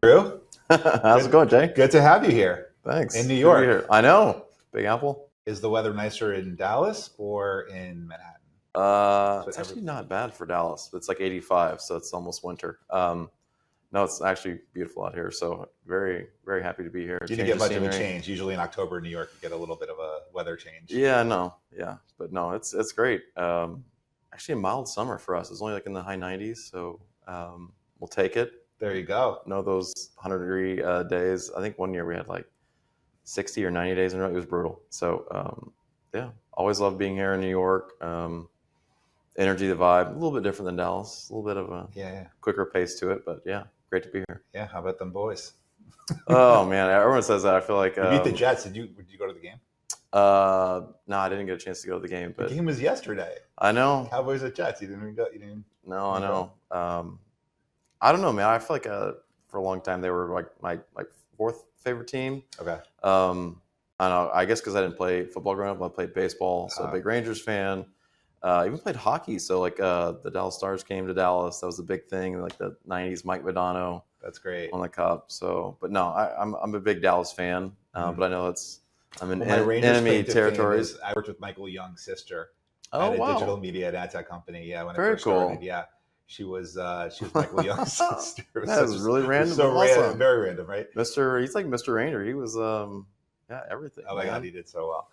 Drew, How's it going, Jay? good to have you here. Thanks. In New Good to be York. here. I know. Big Apple. Is the weather nicer in Dallas or in Manhattan? It's actually not bad for Dallas. It's like 85, so it's almost winter. No, it's actually beautiful out here. So very, very happy to be here. You didn't get much of a change. Usually in October in New York, you get a little bit of a weather change. Yeah, no, yeah, but no, it's great. Actually, a mild summer for us. It's only like in the high 90s, so we'll take it. There you go. No, those 100-degree days. I think one year we had like 60 or 90 days in a row. It was brutal. So yeah, always love being here in New York. Energy, the vibe, a little bit different than Dallas. A little bit of a quicker pace to it, but yeah, great to be here. Yeah, how about them boys? Oh man, everyone says that. I feel like you beat the Jets. Did you go to the game? No, I didn't get a chance to go to the game. But the game was yesterday. I know. Cowboys at Jets. You didn't even go. You didn't. No, I know. I don't know, man. I feel like for a long time they were like my fourth favorite team. Okay. I don't know. I guess because I didn't play football growing up, I played baseball, so big Rangers fan. Even played hockey. So like the Dallas Stars came to Dallas. That was a big thing. Like the '90s, Mike Modano. That's great. On the Cup. So, but no, I'm a big Dallas fan. But I know I'm in enemy territories. I worked with Michael Young's sister at a digital media and ad tech company. Yeah, when very I first cool. started. Yeah. She was Michael Young's sister. That was really random. So random, very random, right? He's like Mr. Rainer. He was everything. Oh my God, he did so well.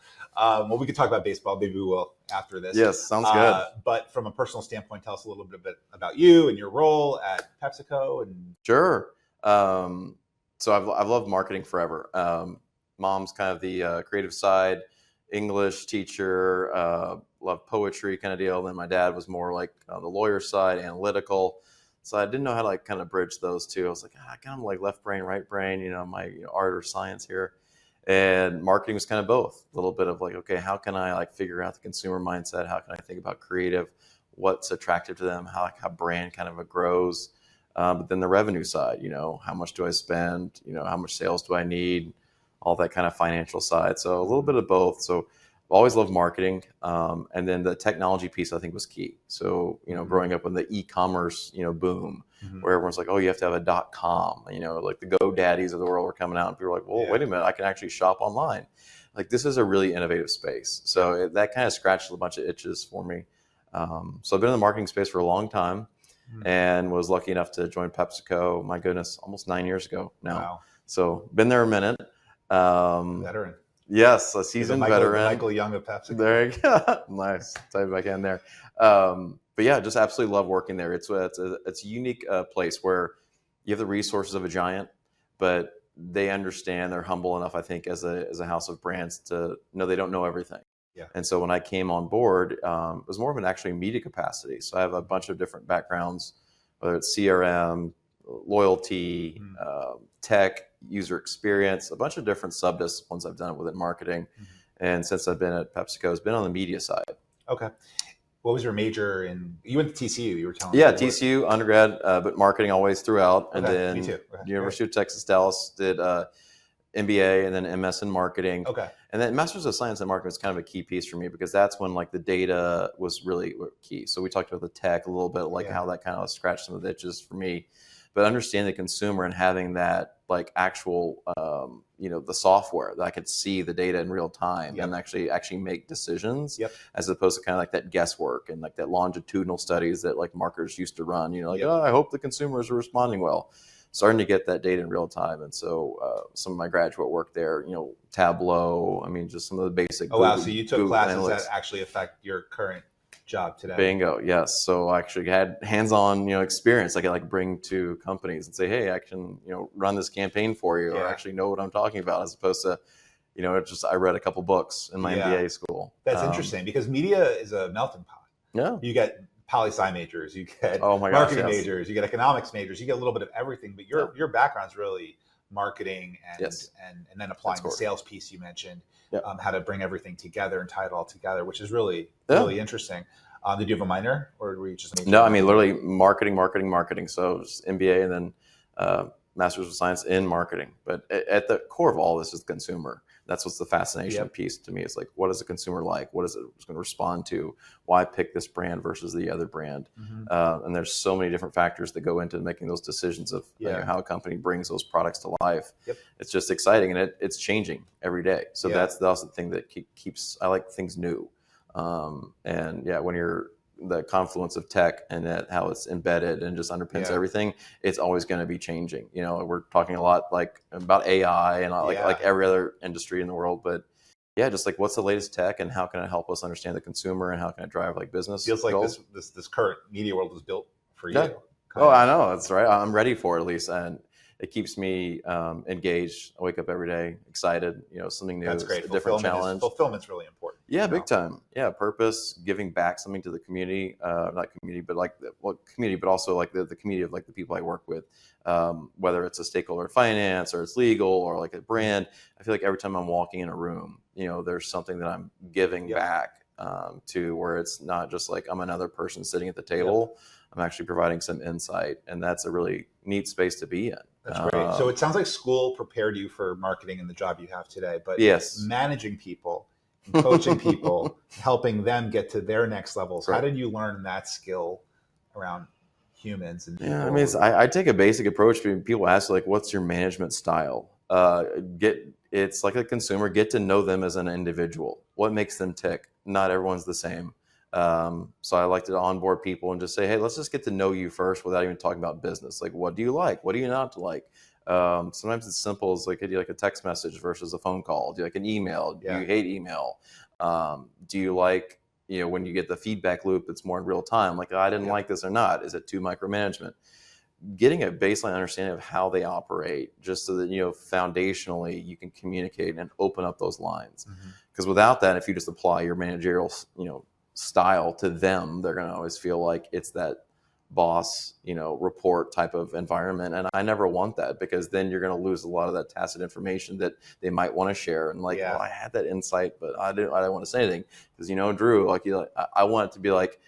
Well, we could talk about baseball. Maybe we will after this. Yes, sounds good. But from a personal standpoint, tell us a little bit about you and your role at PepsiCo. And sure. So I've loved marketing forever. Mom's kind of the creative side, English teacher, loved poetry kind of deal. Then my dad was more like the lawyer side, analytical. So I didn't know how to like kind of bridge those two. I was like, I kind of like left brain, right brain, my art or science here. And marketing was kind of both. A little bit of like, okay, how can I like figure out the consumer mindset? How can I think about creative? What's attractive to them? How brand kind of grows? But then the revenue side, how much do I spend? How much sales do I need? All that kind of financial side. So a little bit of both. So I've always loved marketing. And then the technology piece, I think, was key. So, growing up in the e-commerce, boom, where everyone's like, oh, you have to have a .com, like the GoDaddies of the world were coming out. And people were like, well, wait a minute, I can actually shop online. Like, this is a really innovative space. So that kind of scratched a bunch of itches for me. So I've been in the marketing space for a long time and was lucky enough to join PepsiCo, my goodness, almost 9 years ago now. Wow. So been there a minute. Veteran. Yes, a seasoned veteran. Michael Young of PepsiCo. There you go. Nice. Type back in there. But yeah, just absolutely love working there. It's a unique place where you have the resources of a giant, but they understand, they're humble enough, I think, as a house of brands to know they don't know everything. Yeah. And so when I came on board, it was more of an actually media capacity. So I have a bunch of different backgrounds, whether it's CRM, loyalty, tech, user experience, a bunch of different sub-disciplines I've done within marketing. And since I've been at PepsiCo, it's been on the media side. Okay. What was your major in? You went to TCU, you were telling me. Yeah, TCU, undergrad, but marketing always throughout. And then me too. University of Texas, Dallas, did MBA and then MS in marketing. Okay. And then Masters of Science in Marketing was kind of a key piece for me because that's when like the data was really key. So we talked about the tech a little bit, like how that kind of scratched some of the itches for me. But understanding the consumer and having that like actual, the software that I could see the data in real time and actually make decisions as opposed to kind of like that guesswork and like that longitudinal studies that like marketers used to run, oh, I hope the consumers are responding well. Starting to get that data in real time. And so some of my graduate work there, Tableau, just some of the basic. Oh, wow. So you took classes analytics that actually affect your current job today. Bingo. Yes. So I actually had hands-on, experience I could bring to companies and say, hey, I can, run this campaign for you or actually know what I'm talking about as opposed to, I read a couple books in my MBA school. That's interesting because media is a melting pot. Yeah. You get poli-sci majors, you get marketing majors, you get economics majors, you get a little bit of everything, but your background's really marketing and then applying the sales piece you mentioned, how to bring everything together and tie it all together, which is really interesting. Did you have a minor or were you just a major? No, literally marketing. So just MBA and then Masters of Science in marketing. But at the core of all this is the consumer. That's what's the fascination piece to me. It's like, what is a consumer like? What is it going to respond to? Why pick this brand versus the other brand? And there's so many different factors that go into making those decisions of how a company brings those products to life. It's just exciting, and it's changing every day. So that's also the thing that keeps, I like things new. And when you're the confluence of tech and how it's embedded and just underpins everything, it's always going to be changing. You know, we're talking a lot like about AI and like every other industry in the world, but just like what's the latest tech and how can it help us understand the consumer and how can it drive like business? Feels like this current media world was built for you. I know, that's right. I'm ready for it, at least, and it keeps me engaged. I wake up every day excited, something new. That's great. A different challenge. Fulfillment's really important. Yeah, big time. Yeah, purpose, giving back something to the community, not community, but like community, but also like the community of like the people I work with, whether it's a stakeholder finance or it's legal or like a brand. I feel like every time I'm walking in a room, there's something that I'm giving back to, where it's not just like I'm another person sitting at the table. I'm actually providing some insight, and that's a really neat space to be in. That's great. So it sounds like school prepared you for marketing and the job you have today, but managing people, and coaching people, helping them get to their next levels. How did you learn that skill around humans and people? I mean, I take a basic approach. People ask like, "What's your management style?" It's like a consumer. Get to know them as an individual. What makes them tick? Not everyone's the same. So I like to onboard people and just say, hey, let's just get to know you first without even talking about business. Like, what do you like? What do you not like? Sometimes it's simple as like, do you like a text message versus a phone call? Do you like an email? Do you hate email? Do you like, when you get the feedback loop, it's more in real time. Like, I didn't like this or not. Is it too micromanagement? Getting a baseline understanding of how they operate, just so that, foundationally you can communicate and open up those lines. Because without that, if you just apply your managerial, style to them, they're going to always feel like it's that boss, report type of environment. And I never want that, because then you're going to lose a lot of that tacit information that they might want to share. And like, well, I had that insight, but I didn't want to say anything, because, Drew, like, I want it to be like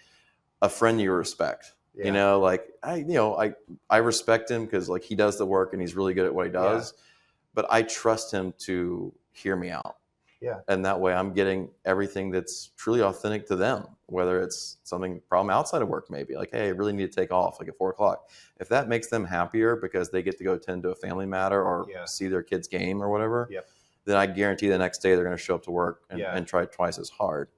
a friend you respect. Like I respect him because like he does the work and he's really good at what he does, but I trust him to hear me out. And that way I'm getting everything that's truly authentic to them, whether it's problem outside of work, maybe like, hey, I really need to take off like at 4:00. If that makes them happier because they get to go tend to a family matter or see their kid's game or whatever, then I guarantee the next day they're going to show up to work and try twice as hard.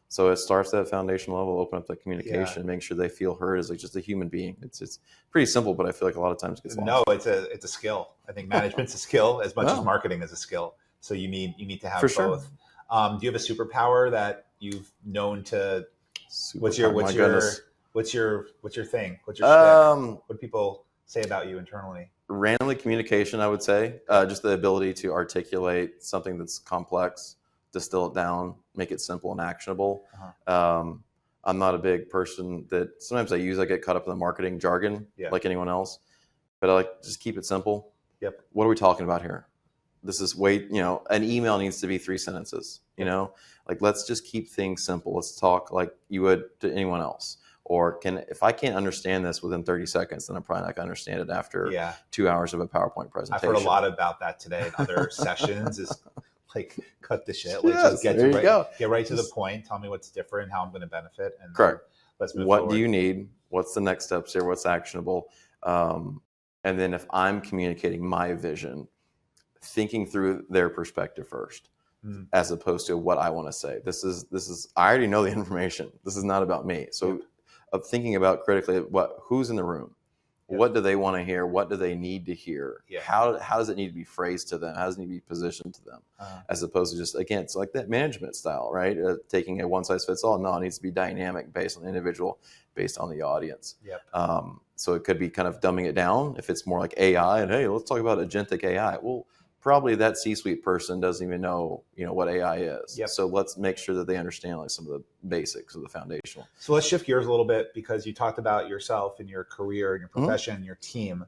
So it starts at foundational level, open up that communication, make sure they feel heard as like just a human being. It's pretty simple, but I feel like a lot of times it gets lost. No, it's a skill. I think management's a skill as much as marketing is a skill. So you need to have both. Sure. Do you have a superpower that you've known to? What's your thing? What's your thing? What's your shtick? What do people say about you internally? Randomly communication, I would say. Just the ability to articulate something that's complex, distill it down, make it simple and actionable. I'm not a big person that sometimes I get caught up in the marketing jargon like anyone else, but I like just keep it simple. What are we talking about here? This is an email needs to be 3 sentences, like let's just keep things simple. Let's talk like you would to anyone else. Or if I can't understand this within 30 seconds, then I'm probably not going to understand it after 2 hours of a PowerPoint presentation. I've heard a lot about that today in other sessions is like, cut the shit. Let's just get right to the point. Tell me what's different, how I'm going to benefit. And correct. Let's move forward. What do you need? What's the next steps here? What's actionable? And then if I'm communicating my vision, thinking through their perspective first, as opposed to what I want to say. This is I already know the information. This is not about me. So of thinking about critically who's in the room, what do they want to hear, what do they need to hear, how does it need to be phrased to them, how does it need to be positioned to them, as opposed to just, again, it's like that management style, right? Taking a one size fits all. No, it needs to be dynamic, based on the individual, based on the audience. So it could be kind of dumbing it down if it's more like AI and, hey, let's talk about agentic AI. Well, probably that C-suite person doesn't even know, what AI is. So let's make sure that they understand like some of the basics of the foundational. So let's shift gears a little bit, because you talked about yourself and your career and your profession and your team.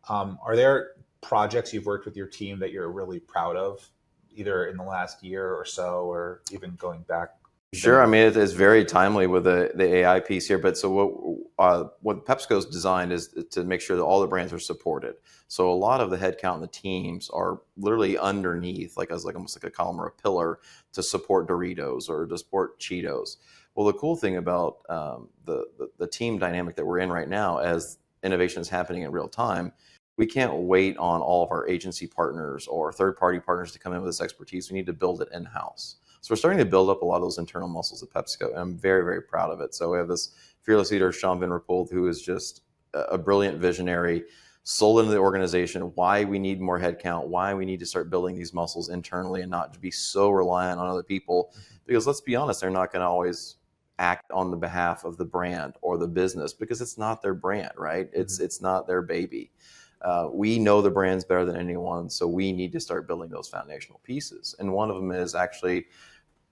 Are there projects you've worked with your team that you're really proud of, either in the last year or so, or even going back Sure. I mean, it is very timely with the AI piece here. But so what PepsiCo's designed is to make sure that all the brands are supported. So a lot of the headcount and the teams are literally underneath, like as like almost like a column or a pillar to support Doritos or to support Cheetos. Well, the cool thing about the team dynamic that we're in right now, as innovation is happening in real time, we can't wait on all of our agency partners or third-party partners to come in with this expertise. We need to build it in-house. So we're starting to build up a lot of those internal muscles at PepsiCo, and I'm very, very proud of it. So we have this fearless leader, Sean Van Rappold, who is just a brilliant visionary, sold into the organization, why we need more headcount, why we need to start building these muscles internally and not to be so reliant on other people. Because let's be honest, they're not going to always act on the behalf of the brand or the business because it's not their brand, right? It's not their baby. We know the brands better than anyone, so we need to start building those foundational pieces. And one of them is actually,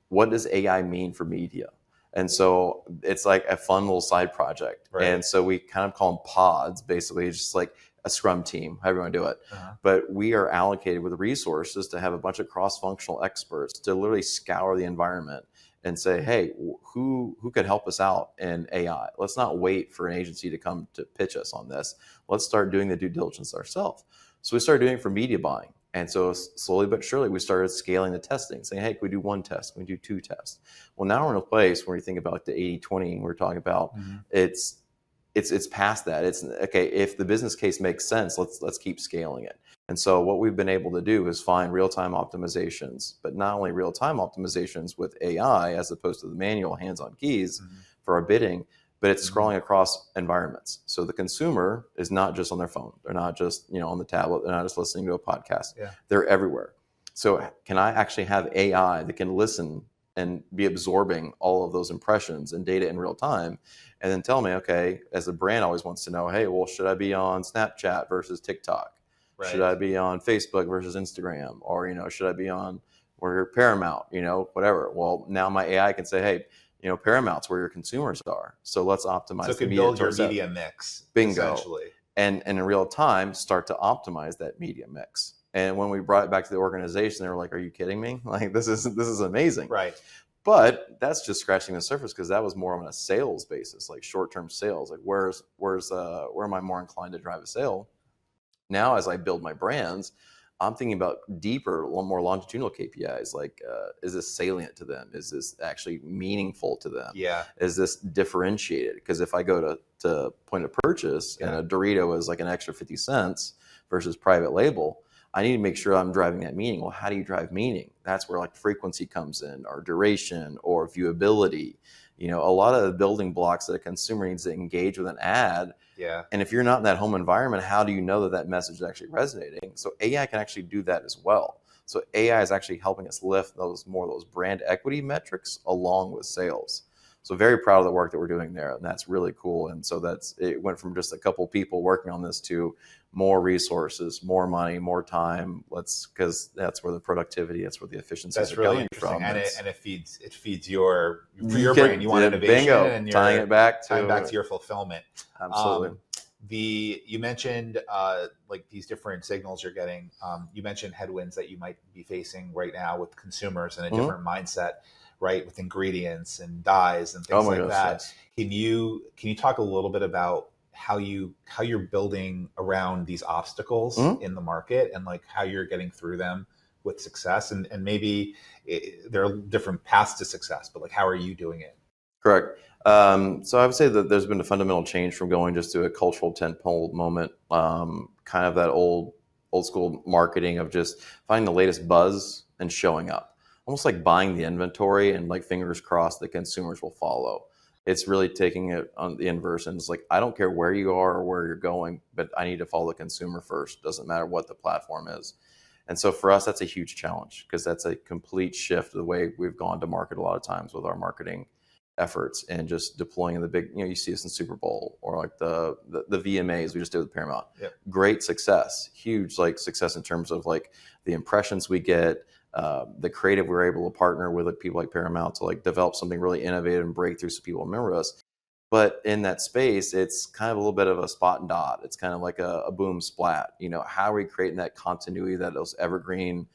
what does AI mean for media? And so it's like a fun little side project. Right. And so we kind of call them pods, basically, just like a scrum team, however you want to do it. But we are allocated with resources to have a bunch of cross-functional experts to literally scour the environment and say, hey, who could help us out in AI? Let's not wait for an agency to come to pitch us on this. Let's start doing the due diligence ourselves. So we started doing it for media buying. And so slowly but surely, we started scaling the testing, saying, hey, can we do one test? Can we do two tests? Well, now we're in a place where you think about the 80-20 we're talking about, it's past that. It's okay, if the business case makes sense, let's keep scaling it. And so what we've been able to do is find real-time optimizations, but not only real-time optimizations with AI as opposed to the manual hands-on keys for our bidding, but it's scrolling across environments. So the consumer is not just on their phone. They're not just on the tablet. They're not just listening to a podcast. Yeah. They're everywhere. So can I actually have AI that can listen and be absorbing all of those impressions and data in real time, and then tell me, okay, as a brand always wants to know, hey, well, should I be on Snapchat versus TikTok? Right. Should I be on Facebook versus Instagram? Or, should I be on where Paramount, whatever. Well, now my AI can say, hey, Paramount's where your consumers are. So let's optimize the media. So it can build your media mix. Bingo. And in real time, start to optimize that media mix. And when we brought it back to the organization, they were like, are you kidding me? Like, this is amazing. Right. But that's just scratching the surface, because that was more on a sales basis, like short-term sales. Like where am I more inclined to drive a sale? Now, as I build my brands, I'm thinking about deeper, more longitudinal KPIs. Like, is this salient to them? Is this actually meaningful to them? Yeah. Is this differentiated? Because if I go to point of purchase and a Dorito is like an extra 50 cents versus private label, I need to make sure I'm driving that meaning. Well, how do you drive meaning? That's where like frequency comes in, or duration, or viewability. A lot of the building blocks that a consumer needs to engage with an ad. Yeah. And if you're not in that home environment, how do you know that message is actually resonating? So AI can actually do that as well. So AI is actually helping us lift those brand equity metrics along with sales. So very proud of the work that we're doing there, and that's really cool. And so it went from just a couple people working on this to more resources, more money, more time. Because that's where the productivity, that's where the efficiencies are really coming from. And it feeds your brain. You want innovation, bingo, and you're tying it back to your fulfillment. Absolutely. You mentioned like these different signals you're getting. You mentioned headwinds that you might be facing right now with consumers and a different mindset, right, with ingredients and dyes and things like that. Yes. Can you talk a little bit about how you're building around these obstacles in the market, and like how you're getting through them with success, and maybe there are different paths to success, but like how are you doing it? Correct. So I would say that there's been a fundamental change from going just to a cultural tentpole moment, kind of that old school marketing of just finding the latest buzz and showing up, almost like buying the inventory and like fingers crossed that consumers will follow. It's really taking it on the inverse, and it's like, I don't care where you are or where you're going, but I need to follow the consumer first. Doesn't matter what the platform is. And so for us, that's a huge challenge, because that's a complete shift of the way we've gone to market a lot of times with our marketing efforts, and just deploying the big, you see us in Super Bowl, or like the VMAs we just did with Paramount. Yep. Great success, huge like success in terms of like the impressions we get, the creative we're able to partner with like people like Paramount to like develop something really innovative and breakthrough so people remember us. But in that space, it's kind of a little bit of a spot and dot. It's kind of like a boom splat. How are we creating that continuity, that those evergreen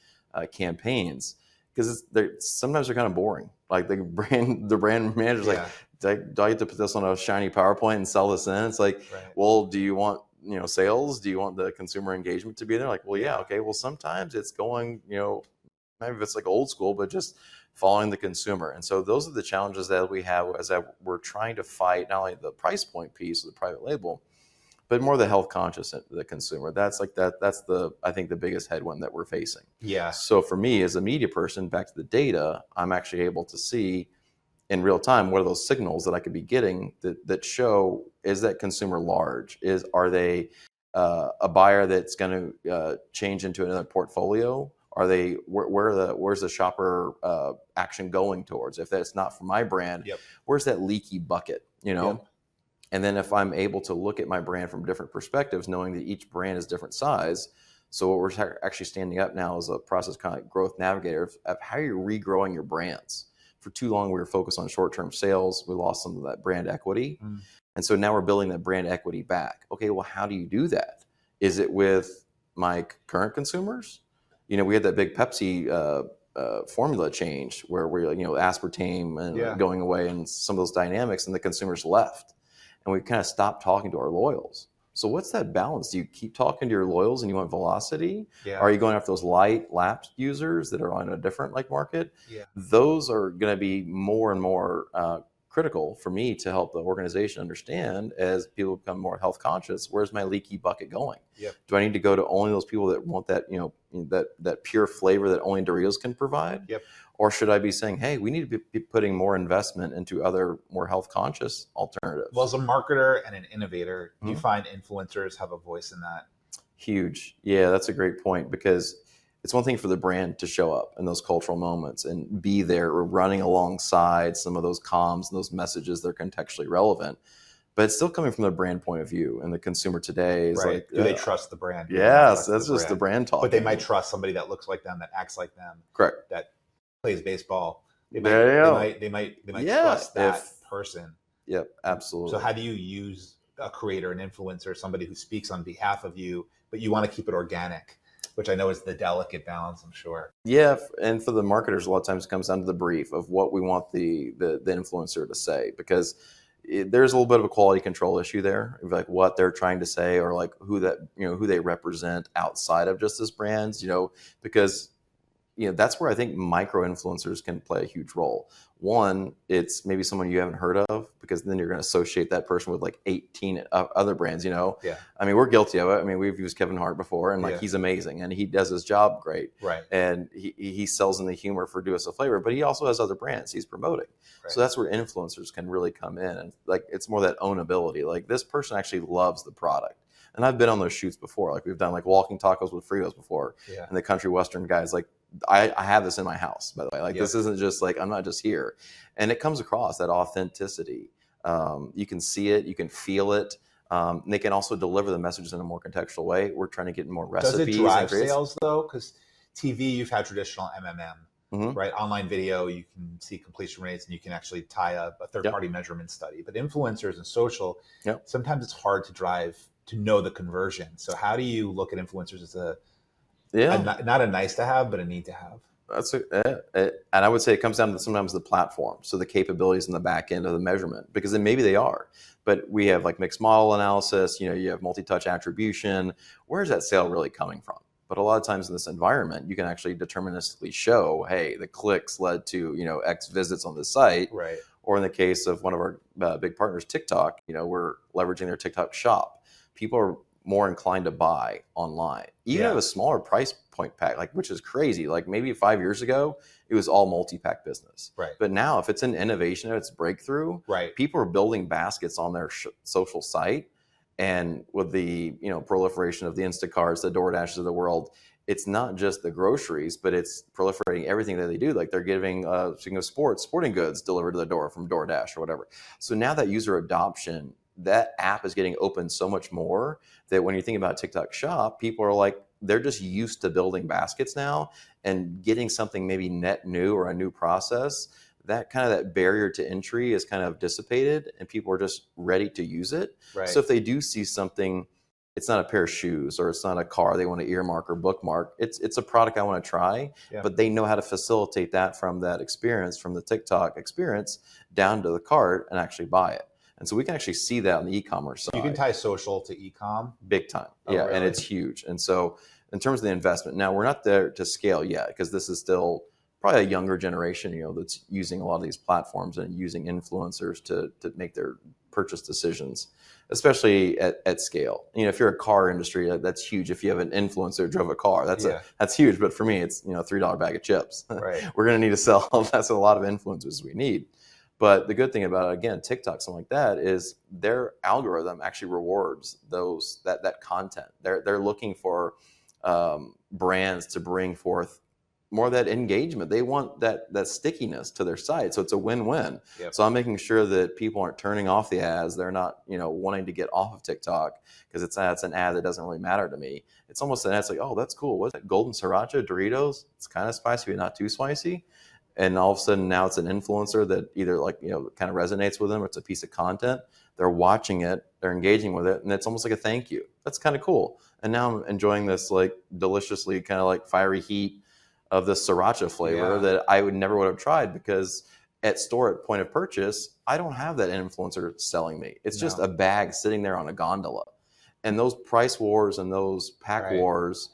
campaigns? Because sometimes they're kind of boring. Like the brand manager's like, do I get to put this on a shiny PowerPoint and sell this in? It's like, well, do you want, sales? Do you want the consumer engagement to be there? Like, well, yeah, okay. Well, sometimes it's going, maybe if it's like old school, but just following the consumer. And so those are the challenges that we have as we're trying to fight not only the price point piece of the private label, but more the health conscious of the consumer. That's I think the biggest headwind that we're facing. Yeah. So for me as a media person, back to the data, I'm actually able to see in real time what are those signals that I could be getting that show, is that consumer large? Are they a buyer that's going to change into another portfolio? Are they where's the shopper action going towards? If that's not for my brand, where's that leaky bucket? And then if I'm able to look at my brand from different perspectives, knowing that each brand is different size. So what we're actually standing up now is a process kind of growth navigator of how you're regrowing your brands. For too long, we were focused on short-term sales. We lost some of that brand equity. And so now we're building that brand equity back. Okay, well, how do you do that? Is it with my current consumers? We had that big Pepsi formula change where we're, aspartame and going away and some of those dynamics, and the consumers left. And we kind of stopped talking to our loyals. So what's that balance? Do you keep talking to your loyals and you want velocity? Are you going after those light lapsed users that are on a different market? Those are going to be more and more critical for me to help the organization understand as people become more health conscious. Where's my leaky bucket going? Do I need to go to only those people that want that, that pure flavor that only Doritos can provide? Or should I be saying, hey, we need to be putting more investment into other more health conscious alternatives? Well, as a marketer and an innovator, do you find influencers have a voice in that? Huge. Yeah, that's a great point, because it's one thing for the brand to show up in those cultural moments and be there or running alongside some of those comms and those messages that are contextually relevant. But it's still coming from the brand point of view, and the consumer today is like, do they trust the brand? Yes, that's just the brand talking. But they might trust somebody that looks like them, that acts like them. Correct. That plays baseball. They might trust that person. Yep, absolutely. So how do you use a creator, an influencer, somebody who speaks on behalf of you, but you want to keep it organic, which I know is the delicate balance, I'm sure. Yeah, and for the marketers, a lot of times it comes down to the brief of what we want the influencer to say, because there's a little bit of a quality control issue there, like what they're trying to say, or like who they represent outside of just this brands, because that's where I think micro influencers can play a huge role. One, it's maybe someone you haven't heard of, because then you're going to associate that person with like 18 other brands, I mean, we're guilty of it. I mean, we've used Kevin Hart before, and he's amazing and he does his job great. Right. And he sells in the humor for Do Us a Flavor, but he also has other brands he's promoting. Right. So that's where influencers can really come in. And like, it's more that ownability. Like, this person actually loves the product. And I've been on those shoots before. Like, we've done like walking tacos with Fritos before. And the country western guys, like, I have this in my house, by the way. Like, this isn't just like, I'm not just here. And it comes across that authenticity. You can see it, you can feel it. They can also deliver the messages in a more contextual way. We're trying to get more recipes. Does it drive sales though? Because TV, you've had traditional MMM, right? Online video, you can see completion rates and you can actually tie up a third-party measurement study. But influencers and social, sometimes it's hard to know the conversion. So how do you look at influencers as not a nice to have, but a need to have? And I would say it comes down to sometimes the platform, so the capabilities in the back end of the measurement, because then maybe they are, but we have like mixed model analysis, you have multi-touch attribution. Where's that sale really coming from? But a lot of times in this environment, you can actually deterministically show, hey, the clicks led to, X visits on the site. Right. Or in the case of one of our big partners, TikTok, we're leveraging their TikTok shop. People are more inclined to buy online, even at a smaller price point pack, like, which is crazy. Like, maybe 5 years ago, it was all multi-pack business. Right. But now, if it's an innovation, if it's breakthrough, people are building baskets on their social site. And with the proliferation of the Instacarts, the DoorDashes of the world, it's not just the groceries, but it's proliferating everything that they do. Like, they're giving, speaking of sporting goods delivered to the door from DoorDash or whatever. So now that user adoption, that app is getting open so much more that when you think about TikTok Shop, people are like, they're just used to building baskets now, and getting something maybe net new or a new process, that barrier to entry is kind of dissipated and people are just ready to use it. Right. So if they do see something it's not a pair of shoes, or it's not a car they want to earmark or bookmark. It's a product I want to try, but they know how to facilitate that from that experience, from the TikTok experience down to the cart and actually buy it. And so we can actually see that on the e-commerce side. You can tie social to e-com? Big time. Really? And it's huge. And so in terms of the investment, now we're not there to scale yet, because this is still probably a younger generation, that's using a lot of these platforms and using influencers to make their purchase decisions, especially at scale. If you're a car industry, that's huge. If you have an influencer who drove a car, that's huge. But for me, it's $3 bag of chips. Right. We're going to need to sell. That's a lot of influencers we need. But the good thing about it, again, TikTok, something like that, is their algorithm actually rewards that content. They're looking for brands to bring forth more of that engagement. They want that stickiness to their site. So it's a win-win. Yep. So I'm making sure that people aren't turning off the ads. They're not, wanting to get off of TikTok because it's an ad that doesn't really matter to me. It's almost an ad. It's like, oh, that's cool. What's that? Golden Sriracha Doritos? It's kind of spicy, but not too spicy. And all of a sudden now it's an influencer that either kind of resonates with them, or it's a piece of content. They're watching it, they're engaging with it, and it's almost like a thank you. That's kind of cool. And now I'm enjoying this deliciously kind of fiery heat of this sriracha flavor that I would have tried, because at point of purchase, I don't have that influencer selling me. It's just a bag sitting there on a gondola. And those price wars and those pack wars,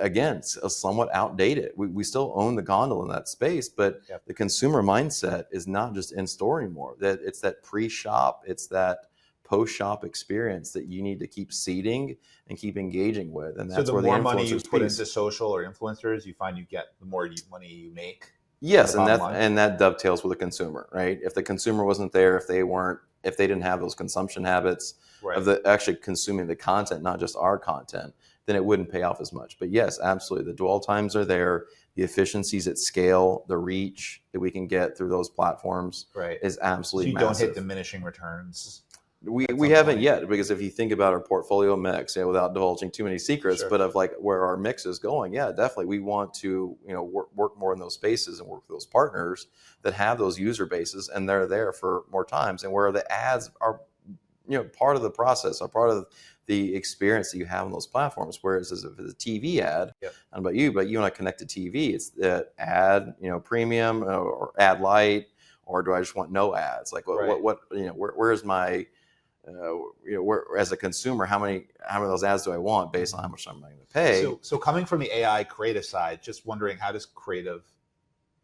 again, somewhat outdated. We still own the gondola in that space, but the consumer mindset is not just in store anymore. That it's that pre-shop, it's that post-shop experience that you need to keep seeding and keep engaging with. And that's so where the more money you put into social or influencers, you find you get the more money you make. Yes, and that dovetails with the consumer, right? If the consumer wasn't there, if they didn't have those consumption habits of actually consuming the content, not just our content, then it wouldn't pay off as much. But yes, absolutely. The dwell times are there. The efficiencies at scale, the reach that we can get through those platforms is absolutely massive. So you don't hit diminishing returns? We haven't yet, because if you think about our portfolio mix, without divulging too many secrets, but of where our mix is going, definitely we want to work more in those spaces and work with those partners that have those user bases, and they're there for more times, and where the ads are part of the process, are part of the experience that you have on those platforms. Whereas if it's a TV ad, I don't know about you, but you want to connect to TV, it's the ad, premium or ad light, or do I just want no ads? Where's my where, as a consumer, how many of those ads do I want based on how much I'm going to pay? So coming from the AI creative side, just wondering, how does creative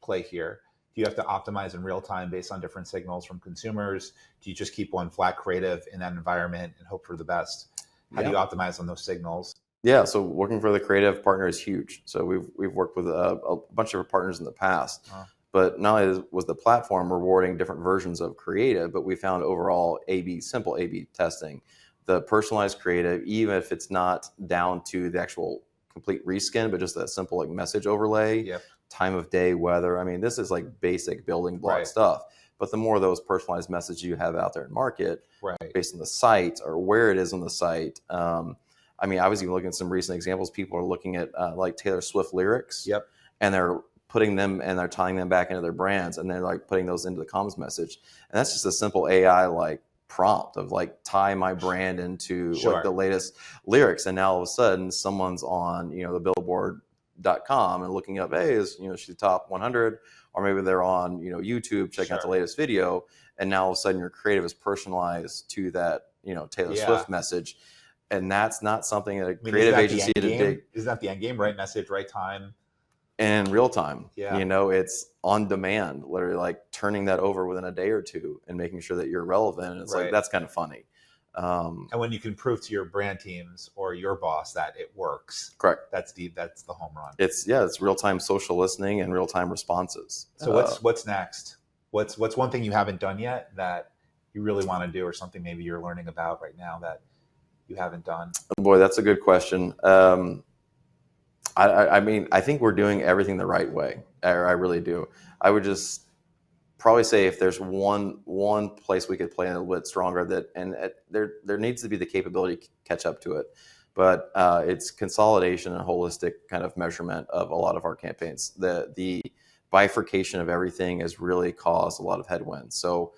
play here? Do you have to optimize in real time based on different signals from consumers? Do you just keep one flat creative in that environment and hope for the best? How do you optimize on those signals? Yeah, so working for the creative partner is huge. So we've worked with a bunch of partners in the past. But not only was the platform rewarding different versions of creative, but we found overall simple A/B testing, the personalized creative, even if it's not down to the actual complete reskin, but just that simple message overlay, time of day, weather. I mean, this is basic building block stuff. But the more of those personalized messages you have out there in market, based on the site or where it is on the site. I mean, I was even looking at some recent examples. People are looking at Taylor Swift lyrics, and they're putting them and they're tying them back into their brands, and they're putting those into the comms message. And that's just a simple AI prompt of tie my brand into the latest lyrics. And now all of a sudden someone's on, the billboard.com and looking up, hey, is she's top 100, or maybe they're on, YouTube checking out the latest video. And now all of a sudden your creative is personalized to that, Taylor Swift message. And that's not something that a creative agency did dig. Isn't that the end game? Right message, right time. And in real time, it's on demand, literally turning that over within a day or two and making sure that you're relevant. And it's that's kind of funny. And when you can prove to your brand teams or your boss that it works, correct. That's the home run. It's real time social listening and real time responses. So what's next? What's one thing you haven't done yet that you really want to do, or something maybe you're learning about right now that you haven't done? Boy, that's a good question. I mean, I think we're doing everything the right way. I really do. I would just probably say if there's one place we could play a little bit stronger, there needs to be the capability to catch up to it. But it's consolidation and holistic kind of measurement of a lot of our campaigns. The bifurcation of everything has really caused a lot of headwinds. So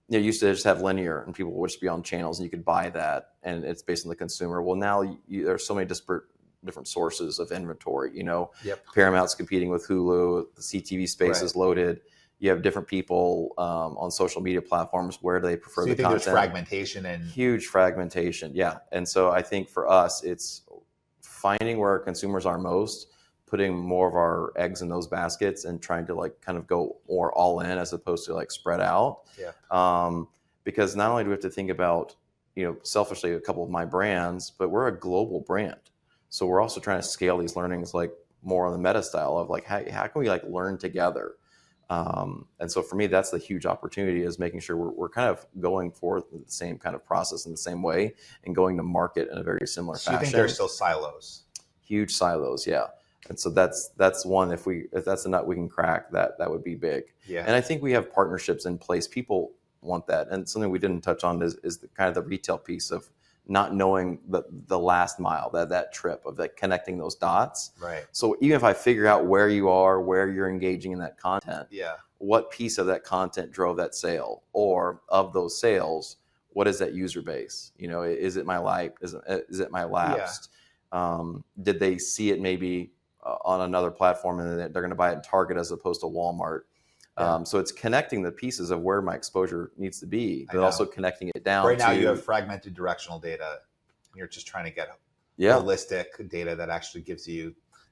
you used to just have linear and people would just be on channels and you could buy that and it's based on the consumer. Well, now there's so many different sources of inventory. Paramount's competing with Hulu. The CTV space is loaded. You have different people on social media platforms. Where do they prefer the content? There's fragmentation and huge fragmentation. Yeah. And so I think for us, it's finding where our consumers are most, putting more of our eggs in those baskets and trying to kind of go more all in as opposed to spread out. Yeah. Because not only do we have to think about, selfishly a couple of my brands, but we're a global brand. So we're also trying to scale these learnings more on the meta style of how can we learn together? And so for me, that's the huge opportunity, is making sure we're kind of going forth with the same kind of process in the same way and going to market in a very similar fashion. You think there's still silos? Huge silos, yeah. And so that's one, if that's a nut we can crack, that would be big. Yeah. And I think we have partnerships in place. People want that. And something we didn't touch on is the kind of the retail piece of not knowing the last mile, that trip of connecting those dots. Right. So even if I figure out where you are, where you're engaging in that content, what piece of that content drove that sale, or of those sales, what is that user base? Is it my life? Is it my lapsed? Did they see it maybe on another platform and they're going to buy it in Target as opposed to Walmart? So it's connecting the pieces of where my exposure needs to be, but also connecting it down. Right now you have fragmented directional data, and you're just trying to get holistic data that actually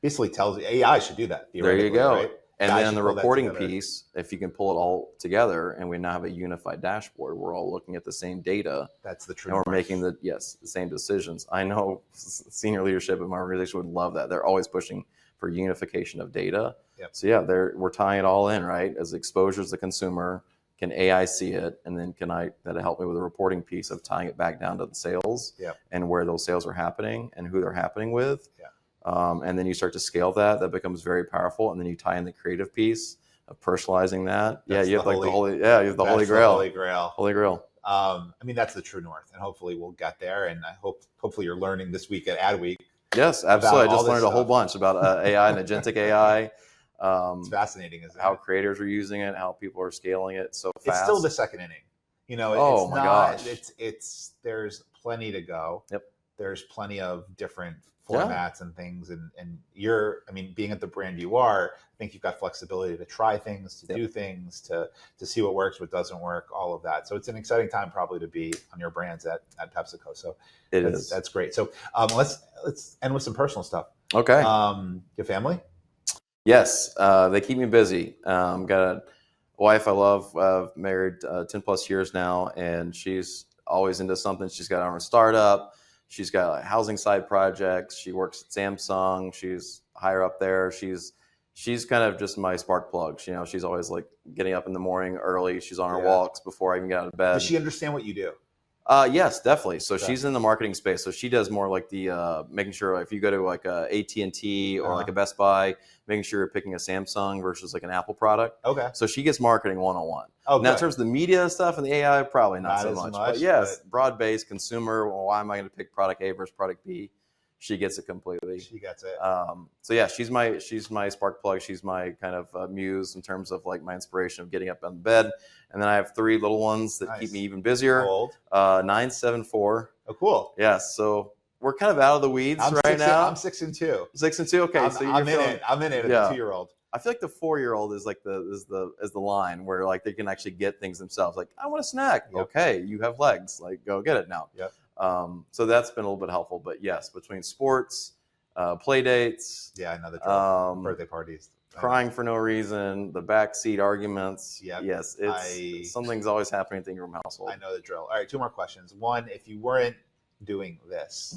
basically tells you. AI should do that. There you go. Right? And then the reporting piece, if you can pull it all together and we now have a unified dashboard, we're all looking at the same data. That's the truth. And we're making the same decisions. I know senior leadership in my organization would love that. They're always pushing for unification of data. Yep. So we're tying it all in, right? As exposure as the consumer, can AI see it? And then that'll help me with the reporting piece of tying it back down to the sales and where those sales are happening and who they're happening with. And then you start to scale that becomes very powerful. And then you tie in the creative piece of personalizing that. You have the holy grail. Holy grail. That's the true north, and hopefully we'll get there. And hopefully you're learning this week at Adweek. Yes, absolutely. I just learned a whole bunch about AI and agentic AI. It's fascinating, isn't it? How creators are using it, how people are scaling it so fast. It's still the second inning. Oh my gosh. There's plenty to go. Yep. There's plenty of different formats and things, and being at the brand you are, I think you've got flexibility to try things, to do things, to see what works, what doesn't work, all of that. So it's an exciting time probably to be on your brands at PepsiCo. So that's great. So let's end with some personal stuff. Okay. Your family? Yes, they keep me busy. Got a wife I love, married 10 plus years now, and she's always into something. She's got her own startup. She's got housing side projects. She works at Samsung. She's higher up there. She's kind of just my spark plug. She's always getting up in the morning early. She's on her walks before I even get out of bed. Does she understand what you do? Yes, definitely. So she's in the marketing space. So she does more the making sure if you go to a AT&T or a Best Buy, making sure you're picking a Samsung versus an Apple product. Okay. So she gets marketing 101. Okay. Now in terms of the media stuff and the AI, probably not so much. But yes, broad-based consumer. Well, why am I going to pick product A versus product B? She gets it completely. She gets it. So yeah, she's my spark plug. She's my kind of muse in terms of my inspiration of getting up on the bed. And then I have 3 little ones that keep me even busier. How old? 9, 7, 4. Oh, cool. Yes. So we're kind of out of the weeds now. I'm 6 and 2. 6 and 2. Okay. I'm in it as a 2-year-old. I feel like the 4-year-old is the line where they can actually get things themselves. I want a snack. Yep. Okay, you have legs. Go get it now. Yep. So that's been a little bit helpful. But yes, between sports, play dates. Yeah, another drill. Birthday parties. Crying for no reason, the backseat arguments. Yep. Yes, something's always happening at the Ingram household. I know the drill. All right, 2 more questions. One, if you weren't doing this,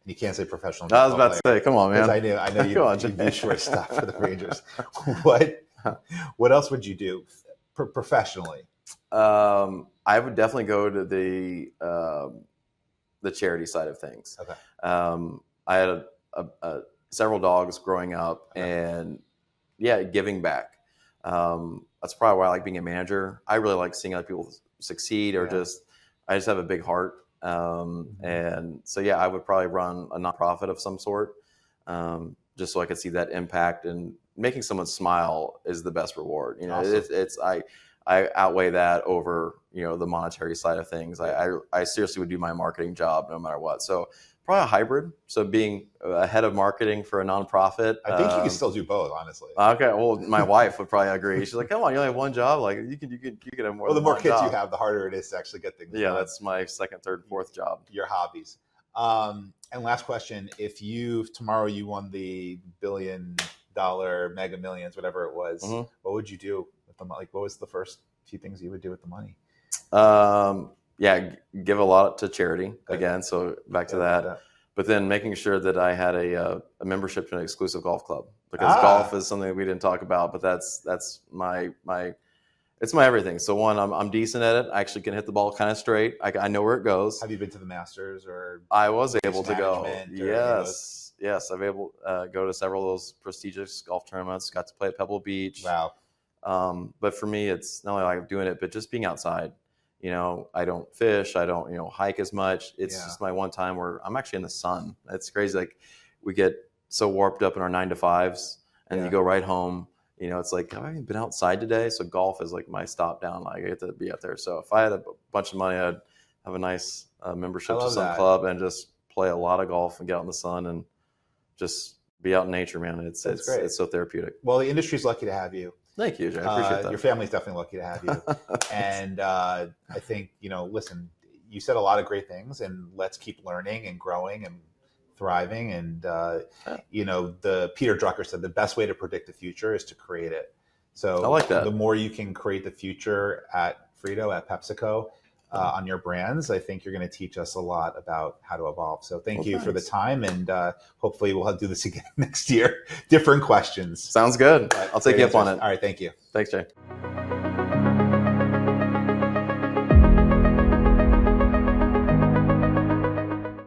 you can't say professional. I was about to say, come on, man. I know you'd do short stuff for the Rangers. What else would you do professionally? I would definitely go to the charity side of things. Okay. I had several dogs growing up, and giving back. That's probably why I like being a manager. I really like seeing other people succeed, or I just have a big heart. And so, I would probably run a nonprofit of some sort, just so I could see that impact, and making someone smile is the best reward. Awesome. I outweigh that over, the monetary side of things. I seriously would do my marketing job no matter what. So probably a hybrid. So being a head of marketing for a nonprofit. I think you can still do both, honestly. Okay. Well, my wife would probably agree. She's like, come on, you only have one job. Like you can have more. Well, the than more one kids job. you have, the harder it is to actually get things done. That's my second, third, fourth job. Your hobbies. And last question, if tomorrow you won the $1 billion, Mega Millions, whatever it was, what would you do with the money? Like, what was the first few things you would do with the money? Give a lot to charity again. So back to that. But then making sure that I had a membership to an exclusive golf club, because golf is something that we didn't talk about, but that's my it's my everything. So one, I'm decent at it. I actually can hit the ball kind of straight. I know where it goes. Have you been to the Masters or? I was able to go. Yes. I've able go to several of those prestigious golf tournaments. Got to play at Pebble Beach. Wow. But for me, it's not only like doing it, but just being outside. I don't fish. I don't hike as much. It's just my one time where I'm actually in the sun. It's crazy. Like we get so warped up in our 9-to-5s, and you go right home. It's like, have I even been outside today? So golf is like my stop down. I get to be out there. So if I had a bunch of money, I'd have a nice membership to some club and just play a lot of golf and get out in the sun and just be out in nature, man. It's great. It's so therapeutic. Well, the industry's lucky to have you. Thank you, Jay. I appreciate that. Your family's definitely lucky to have you. And I think, listen, you said a lot of great things, and let's keep learning and growing and thriving. And, the Peter Drucker said the best way to predict the future is to create it. So I like that. The more you can create the future at Frito, at PepsiCo, on your brands, I think you're going to teach us a lot about how to evolve. So thank you for the time, and hopefully we'll do this again next year. Different questions. Sounds good. I'll take you up on it. All right. Thank you. Thanks, Jay.